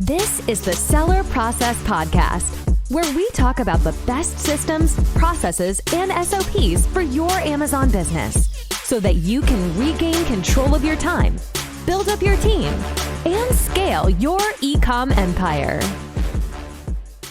This is the Seller Process Podcast, where we talk about the best systems, processes, and SOPs for your Amazon business so that you can regain control of your time, build up your team, and scale your e-com empire.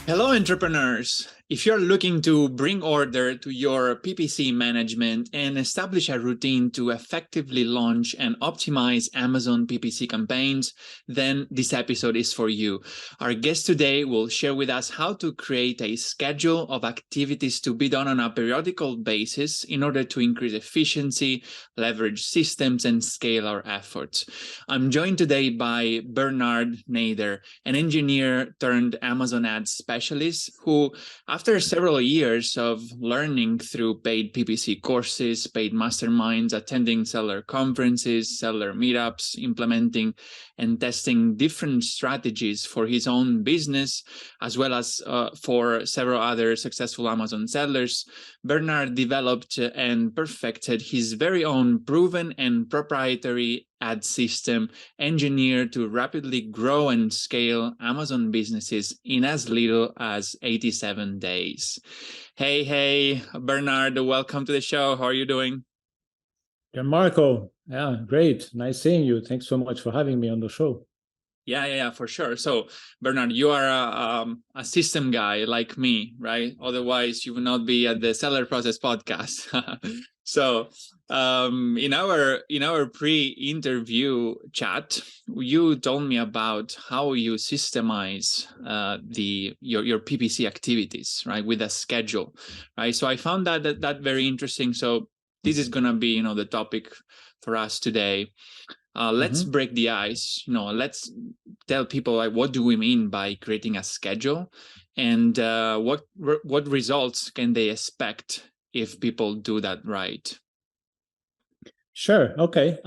Hello, entrepreneurs. If you're looking to bring order to your PPC management and establish a routine to effectively launch and optimize Amazon PPC campaigns, then this episode is for you. Our guest today will share with us how to create a schedule of activities to be done on a periodical basis in order to increase efficiency, leverage systems, and scale our efforts. I'm joined today by Bernard Nader, an engineer turned Amazon ads specialist who, after several years of learning through paid PPC courses, paid masterminds, attending seller conferences, seller meetups, implementing and testing different strategies for his own business, as well as for several other successful Amazon sellers, Bernard developed and perfected his very own proven and proprietary ad system engineered to rapidly grow and scale Amazon businesses in as little as 87 days. Hey, Bernard, welcome to the show. How are you doing? Gianmarco, yeah, great. Nice seeing you. Thanks so much for having me on the show. Yeah, for sure. So, Bernard, you are a system guy like me, right? Otherwise, you would not be at the Seller Process Podcast. So, in our pre-interview chat, you told me about how you systemize your PPC activities, right, with a schedule, right? So I found that very interesting. So this is gonna be, the topic for us today. Let's break the ice. Let's tell people what do we mean by creating a schedule, and what results can they expect if people do that right? Sure. Okay.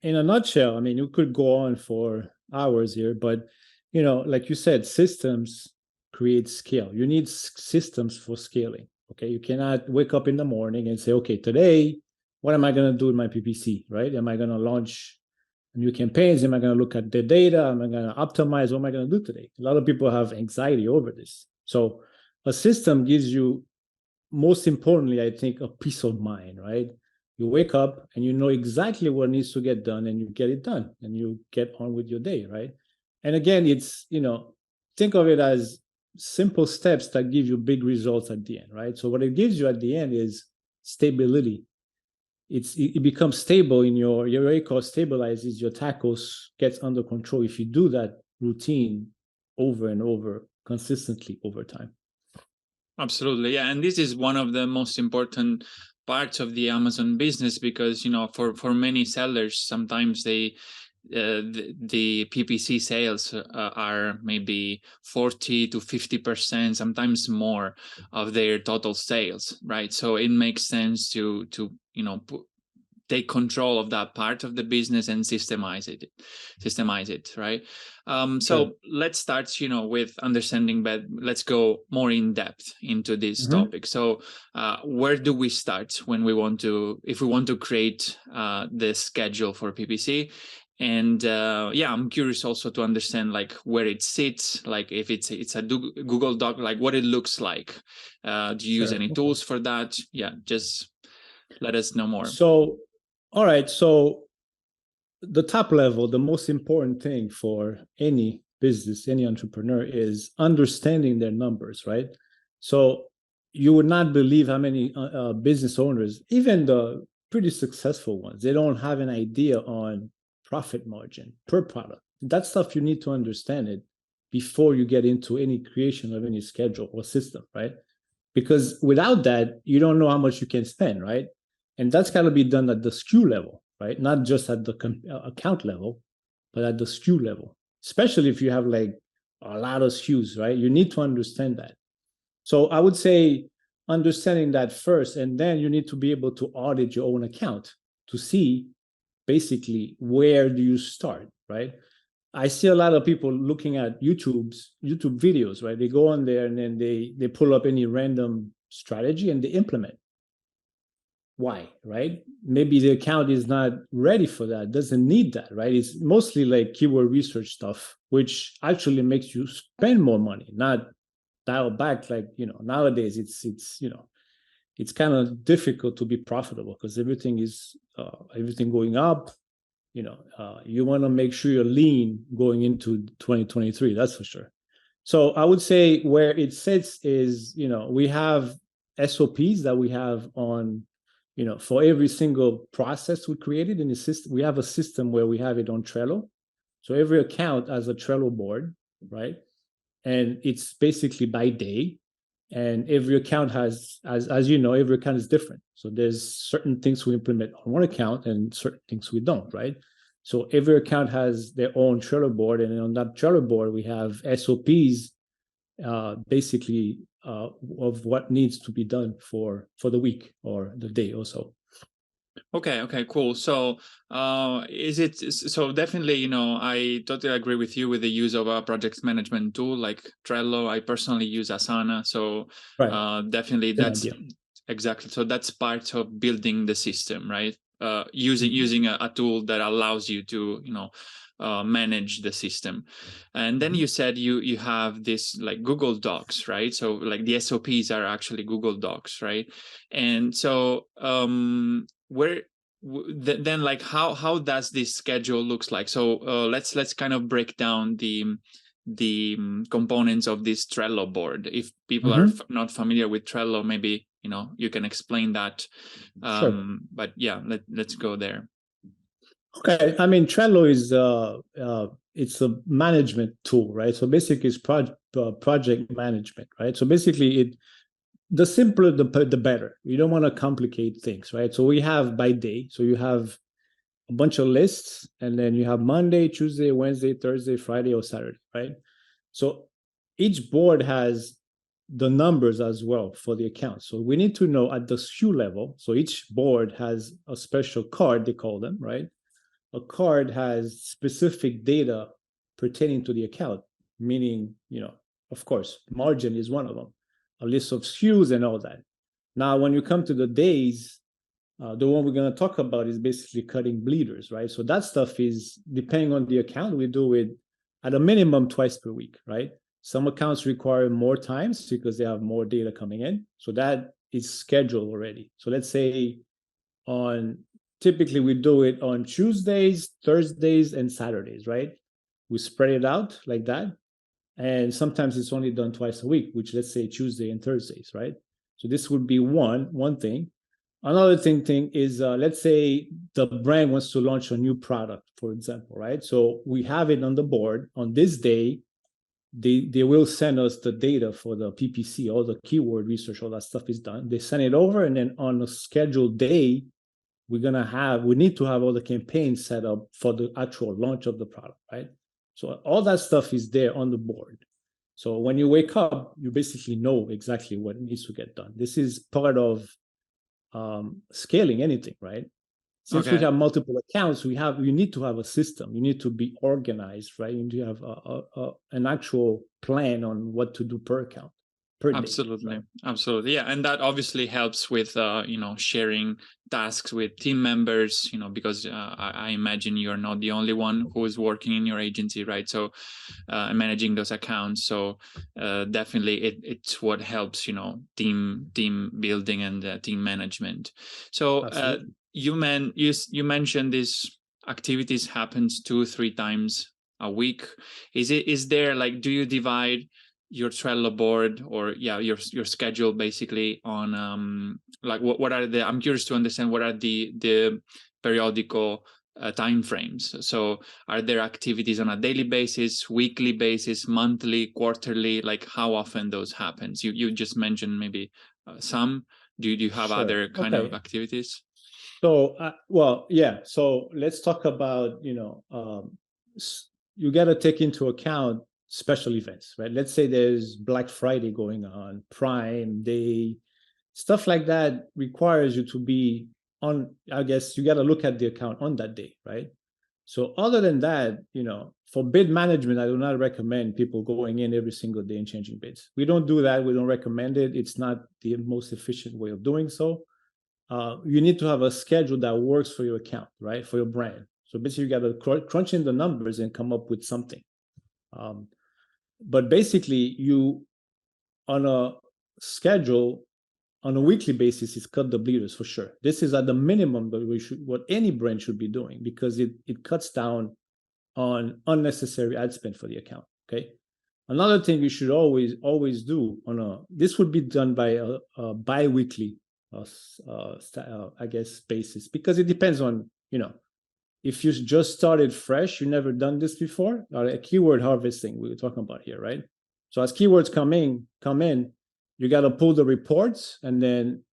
In a nutshell, I mean, you could go on for hours here, but like you said, systems create scale. You need systems for scaling. Okay. You cannot wake up in the morning and say, okay, today, what am I going to do with my PPC? Right? Am I going to launch new campaigns? Am I going to look at the data? Am I going to optimize? What am I going to do today? A lot of people have anxiety over this. So a system gives you, most importantly, I think, a peace of mind, right? You wake up and you know exactly what needs to get done and you get it done and you get on with your day, right? And again, it's, think of it as simple steps that give you big results at the end, right? So what it gives you at the end is stability. It becomes stable in your recall stabilizes, your tackles gets under control if you do that routine over and over consistently over time. Absolutely, yeah. And this is one of the most important parts of the Amazon business because, for many sellers, sometimes the PPC sales are maybe 40 to 50%, sometimes more of their total sales, right? So it makes sense to take control of that part of the business and systemize it, right? So let's start, with understanding, but let's go more in depth into this topic. So where do we start if we want to create the schedule for PPC? And I'm curious also to understand where it sits, if it's a Google Doc, what it looks like. Do you use any tools for that? Yeah, just let us know more. So, all right. So the top level, the most important thing for any business, any entrepreneur is understanding their numbers, right? So you would not believe how many business owners, even the pretty successful ones, they don't have an idea on profit margin per product. That stuff you need to understand it before you get into any creation of any schedule or system, right? Because without that, you don't know how much you can spend, right? And that's got to be done at the SKU level, right? Not just at the account level, but at the SKU level, especially if you have a lot of SKUs, right? You need to understand that. So I would say understanding that first, and then you need to be able to audit your own account to see basically where do you start, right? I see a lot of people looking at YouTube videos, right? They go on there and then they pull up any random strategy and they implement. Why, right? Maybe the account is not ready for that, doesn't need that, right? It's mostly like keyword research stuff, which actually makes you spend more money, not dial back. Like, nowadays it's kind of difficult to be profitable because everything going up. You want to make sure you're lean going into 2023. That's for sure. So I would say where it sits is, we have SOPs that we have on, for every single process we created in the system. We have a system where we have it on Trello. So every account has a Trello board, right? And it's basically by day. And every account has, as you know, every account is different. So there's certain things we implement on one account and certain things we don't, right? So every account has their own Trello board, and on that Trello board we have SOPs, basically of what needs to be done for the week or the day or so. Okay, cool. So is it so definitely, I totally agree with you with the use of a project management tool like Trello. I personally use Asana. So definitely that's exactly. So that's part of building the system, right? Using a tool that allows you to, manage the system. And then you said you have this like Google Docs, right? So like the SOPs are actually Google Docs, right? And so where then like how does this schedule looks like? So let's kind of break down the components of this Trello board. If people are not familiar with Trello, maybe you can explain that. Sure. But yeah, let's go there. Okay, I mean Trello is it's a management tool, right? So basically, it's project management, right? So basically, the simpler the better. You don't want to complicate things, right? So we have by day. So you have a bunch of lists, and then you have Monday, Tuesday, Wednesday, Thursday, Friday, or Saturday, right? So each board has the numbers as well for the account. So we need to know at the SKU level. So each board has a special card, they call them, right? A card has specific data pertaining to the account, meaning, of course, margin is one of them, a list of SKUs and all that. Now, when you come to the days, the one we're going to talk about is basically cutting bleeders, right? So that stuff is, depending on the account, we do it at a minimum twice per week, right? Some accounts require more times because they have more data coming in. So that is scheduled already. So let's say typically we do it on Tuesdays, Thursdays, and Saturdays, right? We spread it out like that. And sometimes it's only done twice a week, which let's say Tuesday and Thursdays, right? So this would be one thing. Another thing is, let's say the brand wants to launch a new product, for example, right? So we have it on the board on this day. They will send us the data for the PPC, all the keyword research, all that stuff is done. They send it over, and then on a scheduled day, we need to have all the campaigns set up for the actual launch of the product, right? So all that stuff is there on the board. So when you wake up, you basically know exactly what needs to get done. This is part of scaling anything, right? Since we have multiple accounts, you need to have a system. You need to be organized, right? You need to have an actual plan on what to do per account. Absolutely. Day, right? Absolutely. Yeah. And that obviously helps with, sharing tasks with team members, because I imagine you're not the only one who is working in your agency, right? So managing those accounts. So definitely it's what helps, team building and team management. So you mentioned these activities happens 2-3 times a week. Is there like, do you divide your Trello board or your schedule basically on like what are I'm curious to understand what are the periodical time frames. So are there activities on a daily basis, weekly basis, monthly, quarterly? Like how often those happens? You just mentioned maybe some. Do you have other kind of activities? So so let's talk about you got to take into account special events, right? Let's say there's Black Friday going on, Prime Day, stuff like that requires you to be on. I guess you got to look at the account on that day, right? So other than that, for bid management, I do not recommend people going in every single day and changing bids. We don't do that. We don't recommend it. It's not the most efficient way of doing so. you need to have a schedule that works for your account, right? For your brand. So basically, you got to crunch in the numbers and come up with something. But basically, you on a schedule on a weekly basis is cut the bleeders for sure. This is at the minimum that what any brand should be doing, because it cuts down on unnecessary ad spend for the account. Okay. Another thing you should always do this would be done by a bi-weekly I guess basis, because it depends on, if you just started fresh, you never done this before, keyword harvesting we were talking about here, right? So as keywords come in, you got to pull the reports and then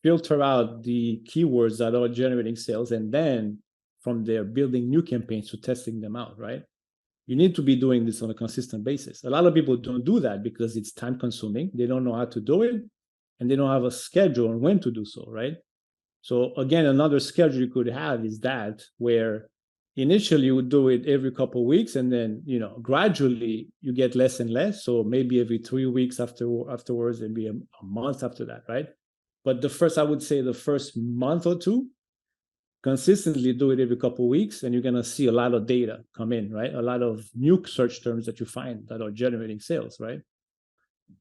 filter out the keywords that are generating sales, and then from there building new campaigns to testing them out, right? You need to be doing this on a consistent basis. A lot of people don't do that because it's time consuming. They don't know how to do it, and they don't have a schedule on when to do so, right? So again, another schedule you could have is that, where initially you would do it every couple of weeks, and then gradually you get less and less. So maybe every 3 weeks afterwards, maybe a month after that, right? But I would say the first month or two, consistently do it every couple of weeks, and you're going to see a lot of data come in, right? A lot of new search terms that you find that are generating sales, right?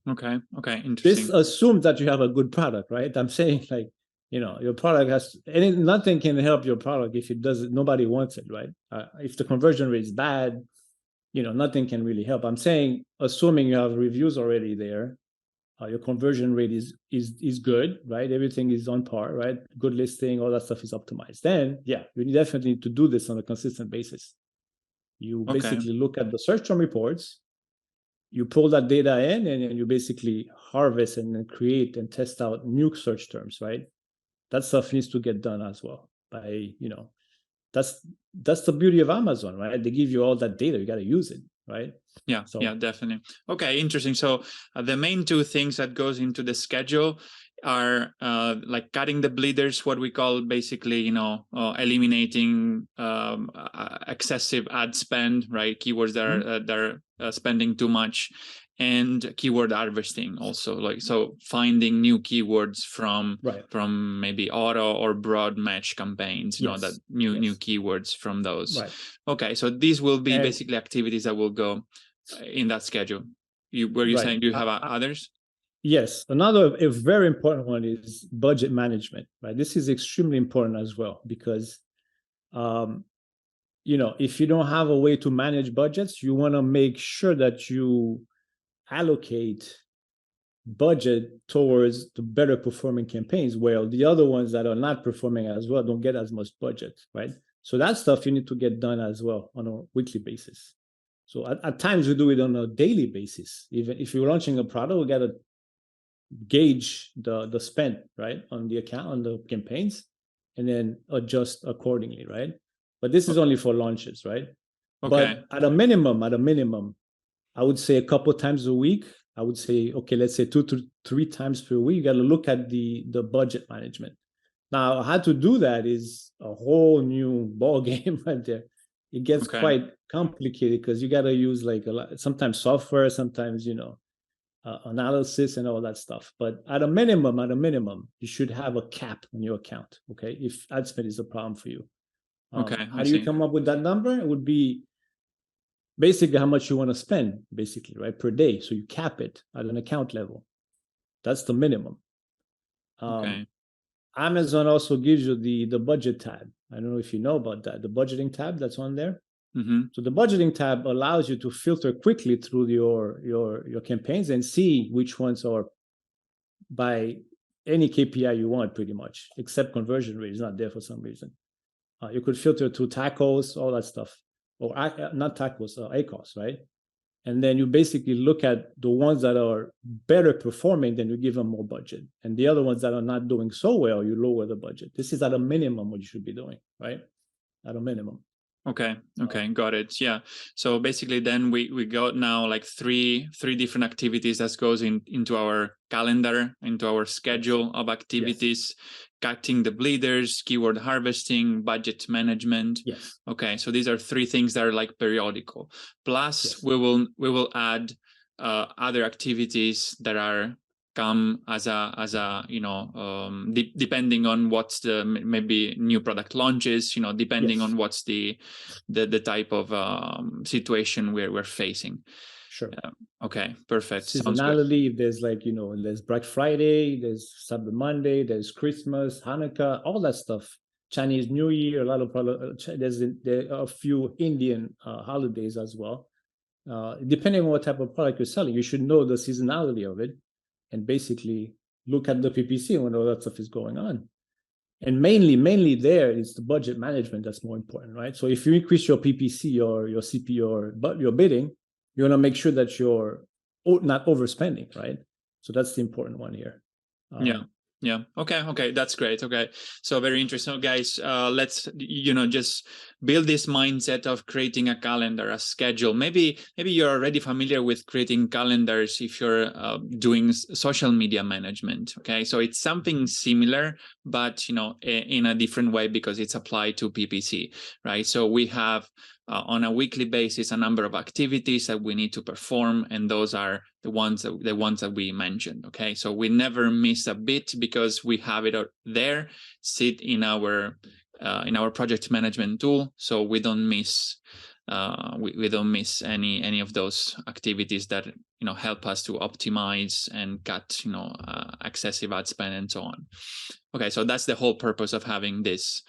Okay, interesting. This assumes that you have a good product, right? I'm saying, like, your product nothing can help your product if it doesn't, nobody wants it, right? If the conversion rate is bad, nothing can really help. I'm saying, assuming you have reviews already there, your conversion rate is good, right? Everything is on par, right? Good listing, all that stuff is optimized. Then, yeah, you definitely need to do this on a consistent basis. You basically look at the search term reports, you pull that data in, and you basically harvest and then create and test out new search terms, right? That stuff needs to get done as well. That's the beauty of Amazon, right? They give you all that data, you got to use it, right? Yeah, definitely. Okay, interesting. So the main two things that goes into the schedule are like cutting the bleeders, what we call basically, eliminating excessive ad spend, right? Keywords that are spending too much, and keyword harvesting also, like, so finding new keywords from maybe auto or broad match campaigns, that new keywords from those. Right. Okay, so these will be basically activities that will go in that schedule. Were you saying, do you have others? Yes. A very important one is budget management, right? This is extremely important as well, because if you don't have a way to manage budgets, you want to make sure that you allocate budget towards the better performing campaigns, where the other ones that are not performing as well don't get as much budget, right? So that stuff you need to get done as well on a weekly basis. So at times we do it on a daily basis. Even if you're launching a product, we got to gauge the spend, right, on the account, on the campaigns, and then adjust accordingly, right? But this is only for launches, right? But at a minimum, I would say a couple times a week. I would say, okay, let's say 2 to 3 times per week. You got to look at the budget management. Now, how to do that is a whole new ball game right there. It gets quite complicated, because you got to use like sometimes software, sometimes analysis and all that stuff. But at a minimum, you should have a cap on your account. Okay, if ad spend is a problem for you. How do you come up with that number? It would be basically how much you want to spend, basically, right, per day. So you cap it at an account level. That's the minimum. Amazon also gives you the budget tab. I don't know if you know about that, the budgeting tab that's on there. So the budgeting tab allows you to filter quickly through your campaigns and see which ones are by any KPI you want, pretty much, except conversion rate is not there for some reason. You could filter through tacos, all that stuff, or not tacos, ACOS, right? And then you basically look at the ones that are better performing, then you give them more budget. And the other ones that are not doing so well, you lower the budget. This is at a minimum what you should be doing, right? At a minimum. Okay, got it. Yeah. So basically then we got now like three different activities that goes into our calendar, into our schedule of activities. Cutting the bleeders, keyword harvesting, budget management. Yes. Okay, so these are 3 things that are like periodical. Plus we will add other activities that are come as a depending on what's the maybe new product launches, depending Yes. on what's the type of situation we're facing. Sure. Okay, perfect. Sounds good. Seasonality, if there's there's Black Friday, there's Cyber Monday, there's Christmas, Hanukkah, all that stuff. Chinese New Year, a lot of there are a few Indian holidays as well. Depending on what type of product you're selling, you should know the seasonality of it and basically look at the PPC when all that stuff is going on. And mainly there is the budget management that's more important, right? So if you increase your PPC or your CP or your bidding, you want to make sure that you're not overspending, right? So that's the important one here. Yeah. Okay. That's great. Okay. So very interesting, guys. Let's just build this mindset of creating a calendar, a schedule. Maybe you're already familiar with creating calendars if you're doing social media management. Okay. So it's something similar, but in a different way because it's applied to PPC, right? So we have on a weekly basis a number of activities that we need to perform, and those are the ones that we mentioned. Okay, so we never miss a bit because we have it there, sit in our project management tool, so we don't miss we don't miss any of those activities that help us to optimize and cut excessive ad spend and so on. Okay, so that's the whole purpose of having this.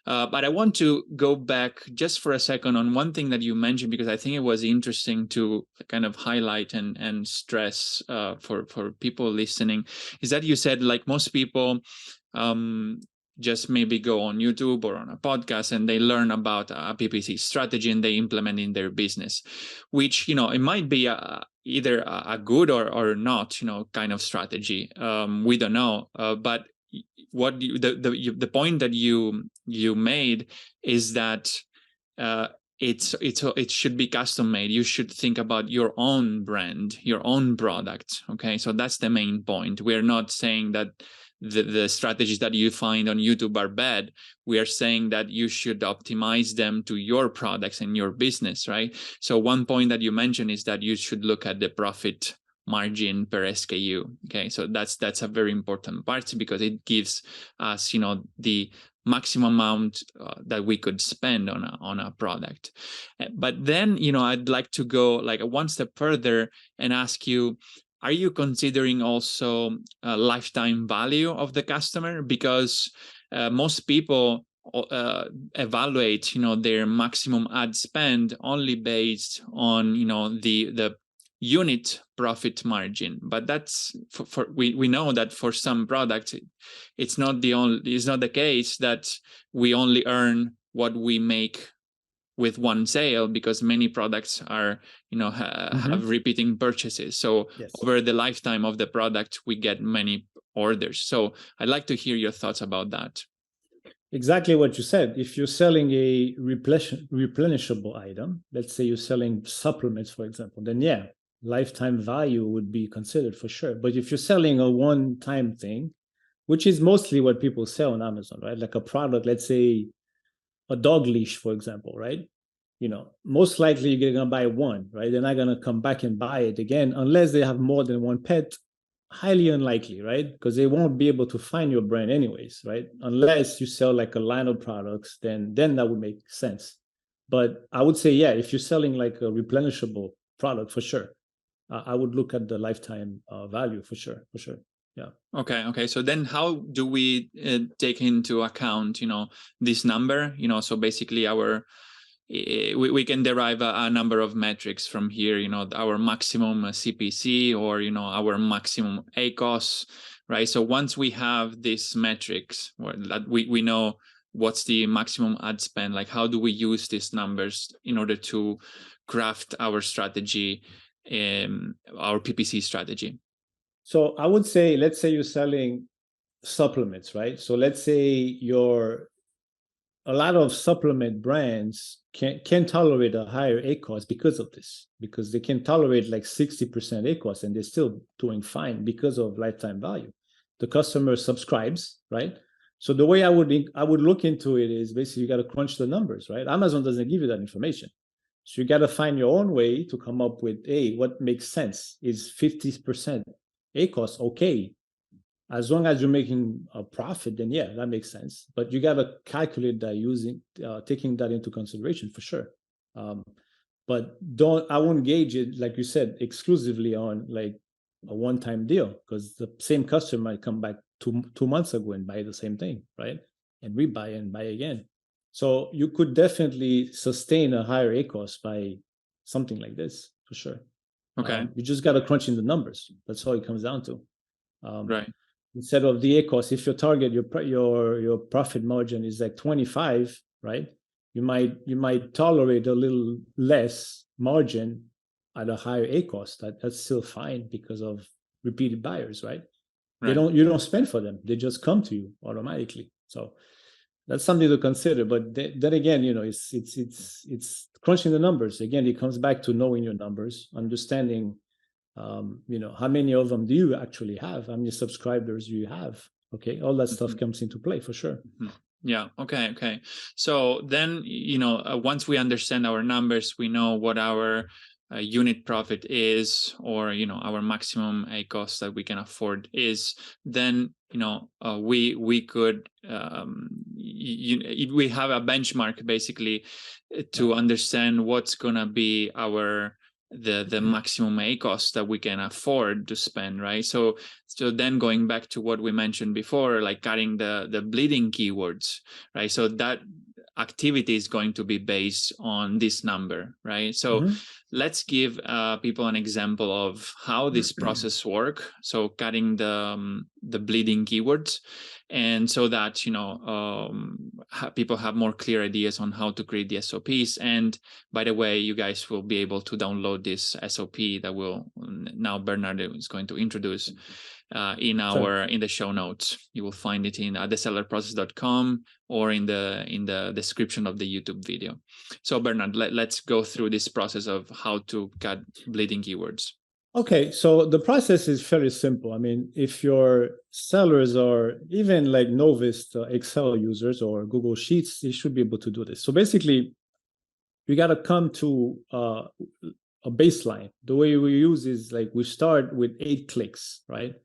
But I want to go back just for a second on one thing that you mentioned, because I think it was interesting to kind of highlight and stress for people listening, is that you said, like, most people just maybe go on YouTube or on a podcast and they learn about a PPC strategy and they implement in their business, which, it might be either a good or not, kind of strategy. We don't know. But what the point that you made is that it should be custom made. You should think about your own brand, your own product. Okay, so that's the main point. We're not saying that the strategies that you find on YouTube are bad. We are saying that you should optimize them to your products and your business, right? So one point that you mentioned is that you should look at the profit margin per SKU. Okay, so that's a very important part because it gives us, the maximum amount that we could spend on a product. But then, I'd like to go like one step further and ask you, are you considering also lifetime value of the customer? Because most people evaluate, their maximum ad spend only based on, the unit profit margin. But that's we know that for some products, it's not the case that we only earn what we make with one sale, because many products are have repeating purchases. So yes, over the lifetime of the product we get many orders. So I'd like to hear your thoughts about that. Exactly what you said. If you're selling a replenishable item, let's say you're selling supplements, for example, then yeah, lifetime value would be considered for sure. But if you're selling a one-time thing, which is mostly what people sell on Amazon, right? Like a product, let's say a dog leash, for example, right? Most likely you're going to buy one, right? They're not going to come back and buy it again unless they have more than one pet. Highly unlikely, right? Because they won't be able to find your brand anyways, right? Unless you sell like a line of products, then that would make sense. But I would say, yeah, if you're selling like a replenishable product, for sure, I would look at the lifetime value for sure. Yeah. Okay. So then how do we take into account, this number? So basically we can derive a number of metrics from here, our maximum CPC or, our maximum ACOS, right? So once we have these metrics, that we know what's the maximum ad spend, like how do we use these numbers in order to craft our strategy, our PPC strategy? So I would say, let's say you're selling supplements, right? So let's say a lot of supplement brands can tolerate a higher ACOS because of this, because they can tolerate like 60% ACOS and they're still doing fine because of lifetime value. The customer subscribes, right? So the way I would look into it is basically you got to crunch the numbers, right? Amazon doesn't give you that information. So you got to find your own way to come up with, hey, what makes sense? Is 50% ACoS, okay. As long as you're making a profit, then yeah, that makes sense. But you got to calculate that using taking that into consideration for sure. But I won't gauge it, like you said, exclusively on like a one-time deal, because the same customer might come back two months ago and buy the same thing, right? And rebuy and buy again. So you could definitely sustain a higher ACoS by something like this for sure. Okay. You just got to crunch in the numbers. That's all it comes down to. Right. Instead of the ACoS, if your target, your profit margin is like 25, right? You might tolerate a little less margin at a higher ACoS. That's still fine because of repeated buyers, right? Right. You don't spend for them; they just come to you automatically. So that's something to consider. But then again, it's crunching the numbers. Again, it comes back to knowing your numbers, understanding. How many of them do you actually have? How many subscribers do you have? Okay, all that stuff comes into play for sure. Yeah. Okay. So then, once we understand our numbers, we know what our unit profit is, or our maximum ACoS that we can afford is. Then we could we have a benchmark basically to understand what's gonna be the maximum ACoS that we can afford to spend, right? So then going back to what we mentioned before, like cutting the bleeding keywords, right? So that activity is going to be based on this number, right? So let's give people an example of how this process work. So cutting the bleeding keywords, and so that people have more clear ideas on how to create the SOPs. And by the way, you guys will be able to download this SOP that will now Bernard is going to introduce in the show notes. You will find it in thesellerprocess.com or in the description of the YouTube video. So Bernard, let's go through this process of how to cut bleeding keywords. Okay, so the process is fairly simple. I mean, if your sellers are even like novice Excel users or Google Sheets, they should be able to do this. So basically, you got to come to a baseline. The way we use is like we start with 8 clicks, right?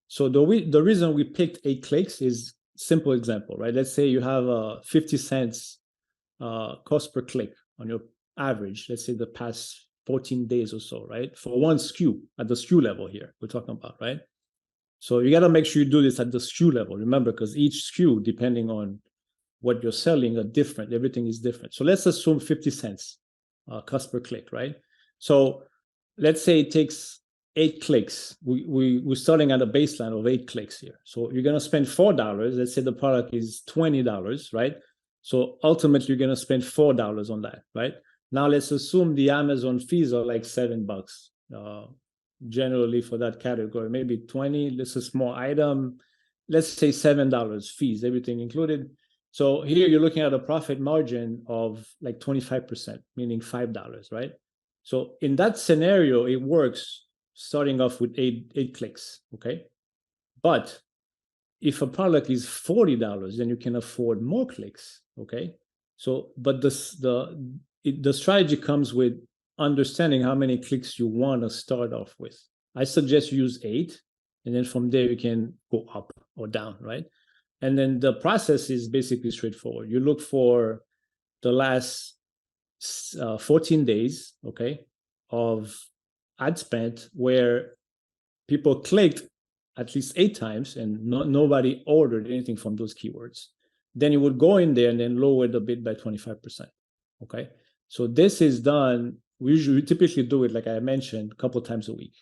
So the reason we picked 8 clicks is simple example, right? Let's say you have a 50 cents cost per click on your average, let's say the past 14 days or so, right? For one SKU at the SKU level here, we're talking about, right? So you got to make sure you do this at the SKU level. Remember, because each SKU, depending on what you're selling, are different. Everything is different. So let's assume 50 cents cost per click, right? So let's say it takes 8 clicks. We're starting at a baseline of 8 clicks here. So you're going to spend $4. Let's say the product is $20, right? So ultimately, you're going to spend $4 on that, right? Now let's assume the Amazon fees are like $7 generally for that category, maybe 20. This is a small item. Let's say $7 fees, everything included. So here you're looking at a profit margin of like 25%, meaning $5, right? So in that scenario, it works starting off with eight clicks, okay? But if a product is $40, then you can afford more clicks, okay? So, but the strategy comes with understanding how many clicks you want to start off with. I suggest you use 8, and then from there you can go up or down, right? And then the process is basically straightforward. You look for the last 14 days, okay, of ad spend where people clicked at least 8 times and nobody ordered anything from those keywords. Then you would go in there and then lower the bid by 25%, okay? So this is done, we typically do it, like I mentioned, a couple times a week.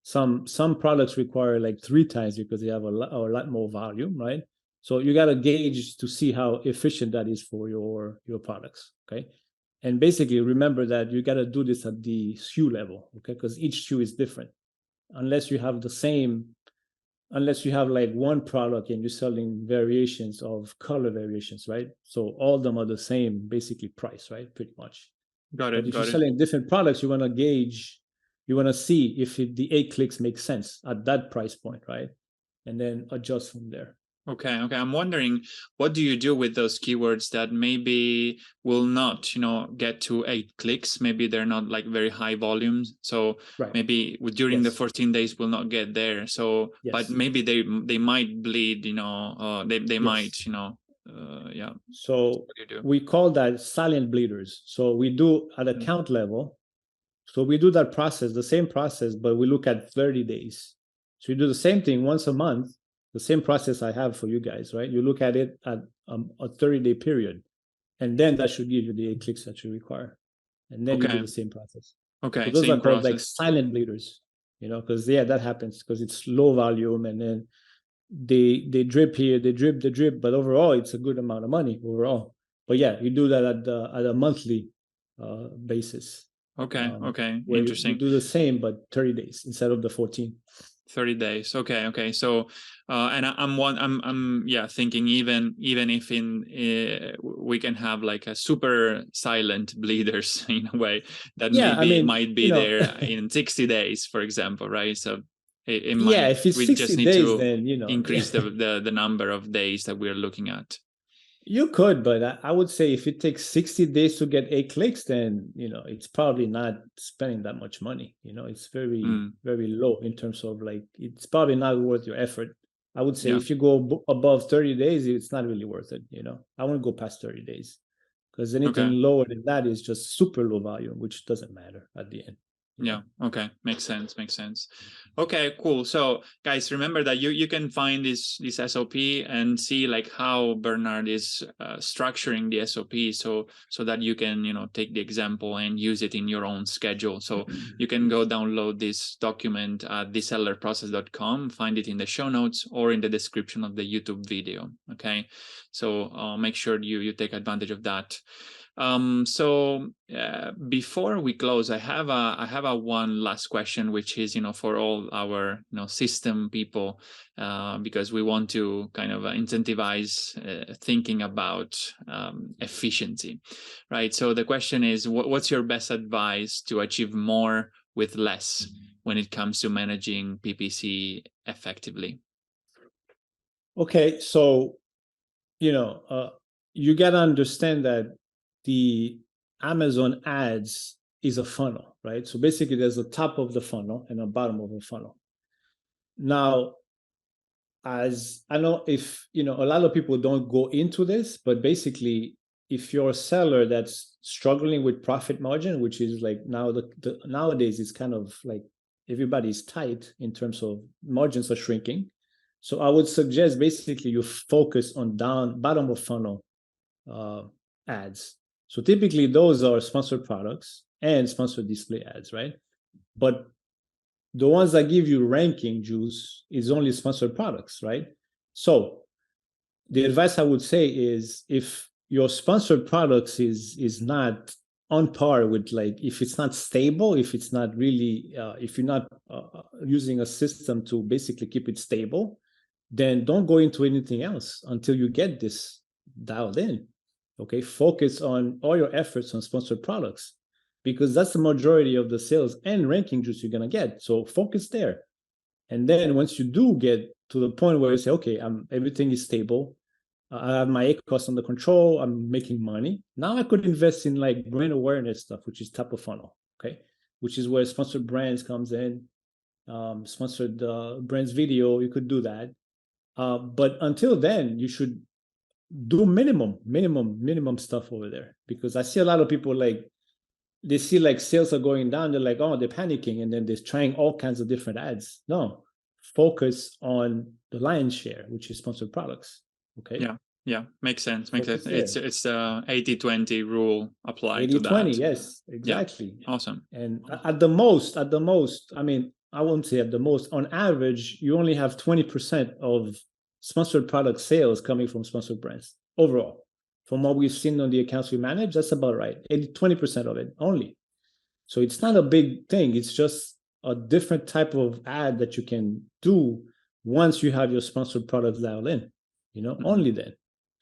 Some products require like 3 times because they have a lot more volume, right? So you got to gauge to see how efficient that is for your products, okay? And basically remember that you got to do this at the SKU level, okay? Because each SKU is different. Unless you have like one product and you're selling variations of color variations, right? So all of them are the same, basically price, right? Pretty much. Got it. But if you're selling different products, you want to gauge, you want to see if the 8 clicks make sense at that price point, right? And then adjust from there. Okay. I'm wondering, what do you do with those keywords that maybe will not, get to 8 clicks? Maybe they're not like very high volumes. So Right. maybe during the Yes. 14 days will not get there. So, but Yes. maybe they might bleed, they might, Yes. yeah. So What do you do? we call that silent bleeders. So we do at account level. So we do that process, the same process, but we look at 30 days. So you do the same thing once a month, the same process I have for you guys, right? You look at it at a 30-day period, and then that should give you the 8 clicks that you require. And then you do Okay. the same process. So Okay. those are Same called like process. silent bleeders, because that happens because it's low volume, and then they drip here, they drip, but overall it's a good amount of money overall. But yeah, you do that at a monthly basis, Okay. where you Interesting. do the same but 30 days instead of the 14. 30 days. Okay. So, and I'm thinking even if we can have like a super silent bleeders in a way that Yeah, I maybe mean, might be there in 60 days, for example, right? So it yeah, might, if it's we just 60 need days, to then increase the number of days that we're looking at. you could, but I would say if it takes 60 days to get 8 clicks, then it's probably not spending that much money. It's very, very low in terms of like it's probably not worth your effort. I would say Yeah. if you go above 30 days, it's not really worth it. I wouldn't go past 30 days because anything Okay. lower than that is just super low volume, which doesn't matter at the end. Yeah. Okay. Makes sense. Okay, cool. So guys, remember that you can find this SOP and see like how Bernard is structuring the SOP so that you can, take the example and use it in your own schedule. So you can go download this document at thesellerprocess.com, find it in the show notes or in the description of the YouTube video. Okay. So make sure you take advantage of that. So before we close, I have a one last question, which is for all our system people, because we want to kind of incentivize thinking about efficiency, right? So the question is, what's your best advice to achieve more with less when it comes to managing PPC effectively? Okay, so you got to understand that the Amazon ads is a funnel, right? So basically, there's a top of the funnel and a bottom of the funnel. Now, as I know, if a lot of people don't go into this, but basically, if you're a seller that's struggling with profit margin, which is like now nowadays it's kind of like everybody's tight in terms of margins are shrinking. So I would suggest basically you focus on bottom of funnel ads. So typically those are sponsored products and sponsored display ads, right? But the ones that give you ranking juice is only sponsored products, right? So the advice I would say is if your sponsored products is not on par with, like, if it's not stable, if it's not really if you're not using a system to basically keep it stable, then don't go into anything else until you get this dialed in. Okay, focus on all your efforts on sponsored products because that's the majority of the sales and ranking juice you're gonna get. So focus there. And then once you do get to the point where you say, okay, everything is stable, I have my costs under control, I'm making money. Now I could invest in like brand awareness stuff, which is top of funnel, okay, which is where sponsored brands comes in, sponsored brands video. You could do that, but until then, you should do minimum stuff over there because I see a lot of people like they see like sales are going down, they're like, oh, they're panicking, and then they're trying all kinds of different ads. No, focus on the lion's share, which is sponsored products. Okay. Yeah, makes sense. Focus It's there. the 80-20 rule applied to 80-20, that. yes, Yeah, exactly. awesome. And at the most, I mean, I won't say at the most, on average, you only have 20% of sponsored product sales coming from sponsored brands overall. From what we've seen on the accounts we manage, that's about right. 20% of it only. So it's not a big thing. It's just a different type of ad that you can do once you have your sponsored products dialed in, only then.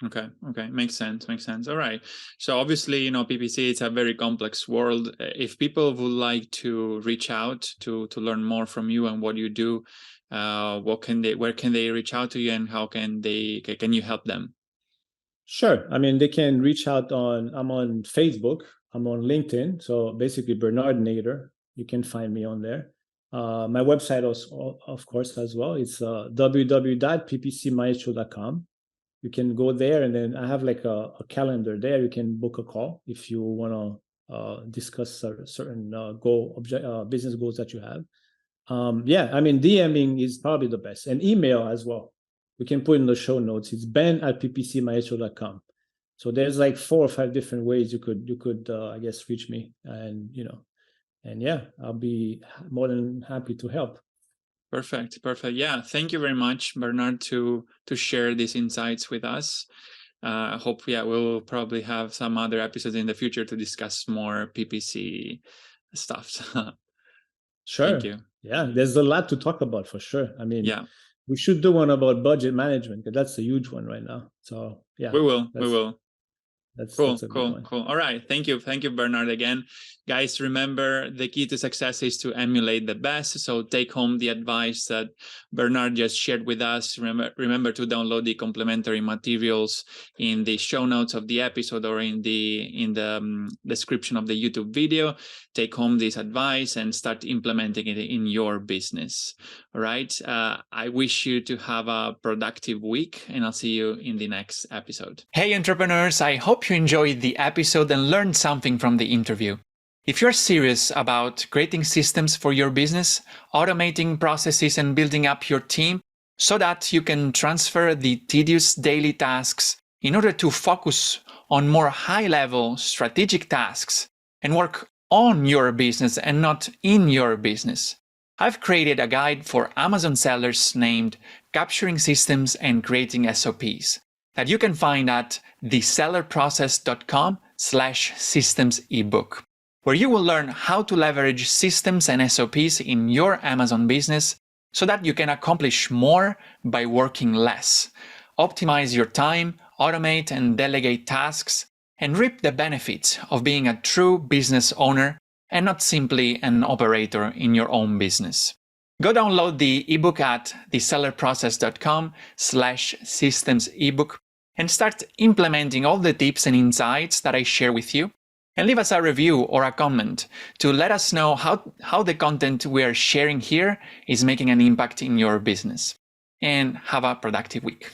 Okay. Makes sense. All right. So obviously, PPC, it's a very complex world. If people would like to reach out to learn more from you and what you do, where can they reach out to you, and how can you help them? Sure. I mean, they can reach out I'm on Facebook, I'm on LinkedIn. So basically, Bernard Nader. You can find me on there. My website, also, of course, as well. It's www.ppcmaestro.com. You can go there, and then I have like a calendar there. You can book a call if you want to discuss certain business goals that you have. Yeah, I mean, DMing is probably the best, and email as well. We can put in the show notes. It's ben@ppcmaestro.com. So there's like 4 or 5 different ways you could I guess reach me, and yeah, I'll be more than happy to help. Perfect. Yeah, thank you very much, Bernard, to share these insights with us. I hope we'll probably have some other episodes in the future to discuss more PPC stuff. Sure. Thank you. Yeah, there's a lot to talk about for sure. I mean, Yeah, we should do one about budget management, because that's a huge one right now. So yeah, we will. that's Cool. a good one. All right. Thank you, Bernard, again. Guys, remember, the key to success is to emulate the best. So take home the advice that Bernard just shared with us. Remember to download the complementary materials in the show notes of the episode or in the description of the YouTube video. Take home this advice and start implementing it in your business. All right. I wish you to have a productive week, and I'll see you in the next episode. Hey, entrepreneurs, I hope you enjoyed the episode and learned something from the interview. If you're serious about creating systems for your business, automating processes, and building up your team so that you can transfer the tedious daily tasks in order to focus on more high-level strategic tasks and work on your business and not in your business, I've created a guide for Amazon sellers named Capturing Systems and Creating SOPs that you can find at thesellerprocess.com/systems ebook, where you will learn how to leverage systems and SOPs in your Amazon business so that you can accomplish more by working less, optimize your time, automate and delegate tasks, and reap the benefits of being a true business owner and not simply an operator in your own business. Go download the ebook at thesellerprocess.com/systems ebook and start implementing all the tips and insights that I share with you. And leave us a review or a comment to let us know how the content we are sharing here is making an impact in your business. And have a productive week.